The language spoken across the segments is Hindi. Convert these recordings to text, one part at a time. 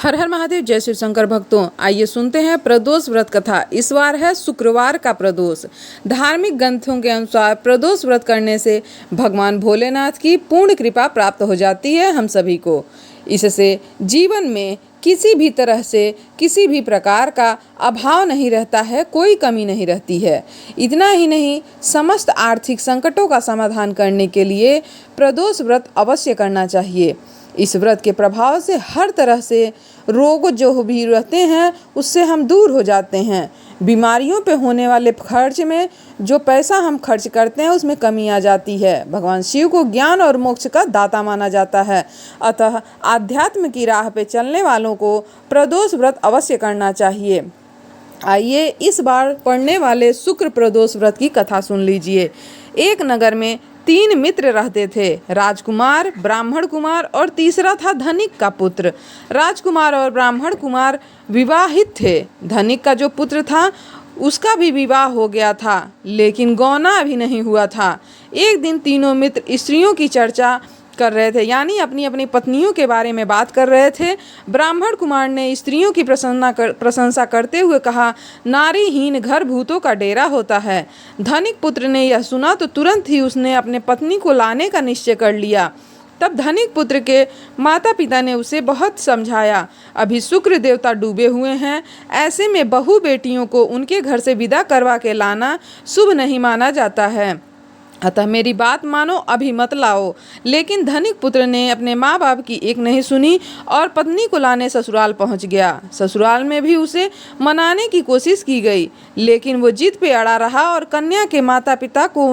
हर हर महादेव, जय शिव शंकर भक्तों। आइए सुनते हैं प्रदोष व्रत कथा। इस बार है शुक्रवार का प्रदोष। धार्मिक ग्रंथों के अनुसार प्रदोष व्रत करने से भगवान भोलेनाथ की पूर्ण कृपा प्राप्त हो जाती है हम सभी को। इससे जीवन में किसी भी तरह से किसी भी प्रकार का अभाव नहीं रहता है, कोई कमी नहीं रहती है। इतना ही नहीं, समस्त आर्थिक संकटों का समाधान करने के लिए प्रदोष व्रत अवश्य करना चाहिए। इस व्रत के प्रभाव से हर तरह से रोग जो भी रहते हैं उससे हम दूर हो जाते हैं। बीमारियों पे होने वाले खर्च में जो पैसा हम खर्च करते हैं उसमें कमी आ जाती है। भगवान शिव को ज्ञान और मोक्ष का दाता माना जाता है। अतः आध्यात्म की राह पे चलने वालों को प्रदोष व्रत अवश्य करना चाहिए। आइए इस बार पढ़ने वाले शुक्र प्रदोष व्रत की कथा सुन लीजिए। एक नगर में 3 मित्र रहते थे, राजकुमार, ब्राह्मण कुमार और तीसरा था धनिक का पुत्र। राजकुमार और ब्राह्मण कुमार विवाहित थे। धनिक का जो पुत्र था उसका भी विवाह हो गया था, लेकिन गौना अभी नहीं हुआ था। एक दिन तीनों मित्र स्त्रियों की चर्चा कर रहे थे, यानी अपनी अपनी पत्नियों के बारे में बात कर रहे थे। ब्राह्मण कुमार ने स्त्रियों की प्रशंसा करते हुए कहा, नारीहीन घर भूतों का डेरा होता है। धनिक पुत्र ने यह सुना तो तुरंत ही उसने अपने पत्नी को लाने का निश्चय कर लिया। तब धनिक पुत्र के माता पिता ने उसे बहुत समझाया। अभी शुक्र देवता डूबे हुए हैं, ऐसे में बहू बेटियों को उनके घर से विदा करवा के लाना शुभ नहीं माना जाता है, अतः मेरी बात मानो, अभी मत लाओ। लेकिन धनिक पुत्र ने अपने माँ बाप की एक नहीं सुनी और पत्नी को लाने ससुराल पहुँच गया। ससुराल में भी उसे मनाने की कोशिश की गई, लेकिन वो जिद पे अड़ा रहा और कन्या के माता पिता को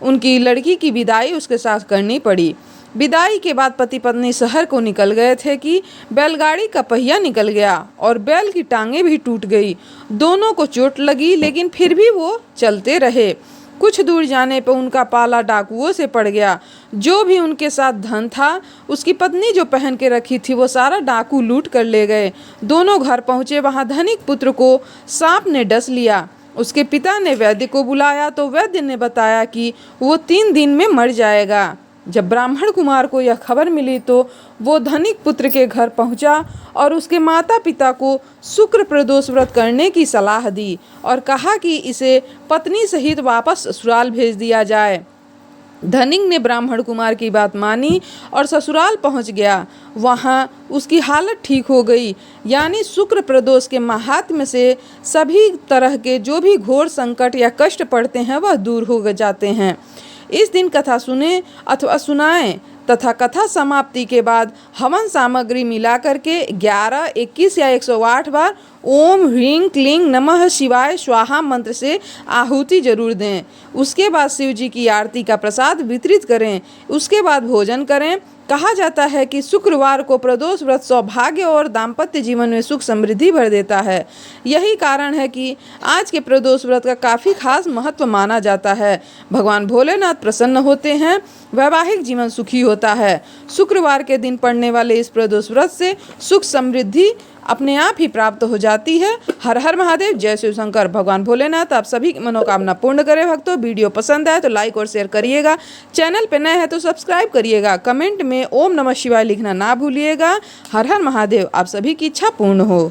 उनकी लड़की की विदाई उसके साथ करनी पड़ी। विदाई के बाद पति पत्नी शहर को निकल गए थे कि बैलगाड़ी का पहिया निकल गया और बैल की टांगें भी टूट गई। दोनों को चोट लगी, लेकिन फिर भी वो चलते रहे। कुछ दूर जाने पर उनका पाला डाकुओं से पड़ गया। जो भी उनके साथ धन था, उसकी पत्नी जो पहन के रखी थी, वो सारा डाकू लूट कर ले गए। दोनों घर पहुँचे, वहाँ धनिक पुत्र को सांप ने डस लिया। उसके पिता ने वैद्य को बुलाया तो वैद्य ने बताया कि वो 3 दिन में मर जाएगा। जब ब्राह्मण कुमार को यह खबर मिली तो वो धनिक पुत्र के घर पहुंचा और उसके माता पिता को शुक्र प्रदोष व्रत करने की सलाह दी और कहा कि इसे पत्नी सहित वापस ससुराल भेज दिया जाए। धनिक ने ब्राह्मण कुमार की बात मानी और ससुराल पहुंच गया। वहां उसकी हालत ठीक हो गई, यानी शुक्र प्रदोष के महात्म्य से सभी तरह के जो भी घोर संकट या कष्ट पड़ते हैं वह दूर हो जाते हैं। इस दिन कथा सुने अथवा सुनाएं तथा कथा समाप्ति के बाद हवन सामग्री मिलाकर के 11, 21 या 108 बार ओम ह्रीं क्लीं नमः शिवाय स्वाहा मंत्र से आहुति जरूर दें। उसके बाद शिव जी की आरती का प्रसाद वितरित करें। उसके बाद भोजन करें। कहा जाता है कि शुक्रवार को प्रदोष व्रत सौभाग्य और दाम्पत्य जीवन में सुख समृद्धि भर देता है। यही कारण है कि आज के प्रदोष व्रत का काफ़ी खास महत्व माना जाता है। भगवान भोलेनाथ प्रसन्न होते हैं, वैवाहिक जीवन सुखी होता है। शुक्रवार के दिन पड़ने वाले इस प्रदोष व्रत से सुख समृद्धि अपने आप ही प्राप्त हो जाती है। हर हर महादेव, जय शिव शंकर। भगवान भोलेनाथ आप सभी की मनोकामना पूर्ण करें। भक्तों, वीडियो पसंद आए तो लाइक और शेयर करिएगा। चैनल पे नए हैं तो सब्सक्राइब करिएगा। कमेंट में ओम नमः शिवाय लिखना ना भूलिएगा। हर हर महादेव, आप सभी की इच्छा पूर्ण हो।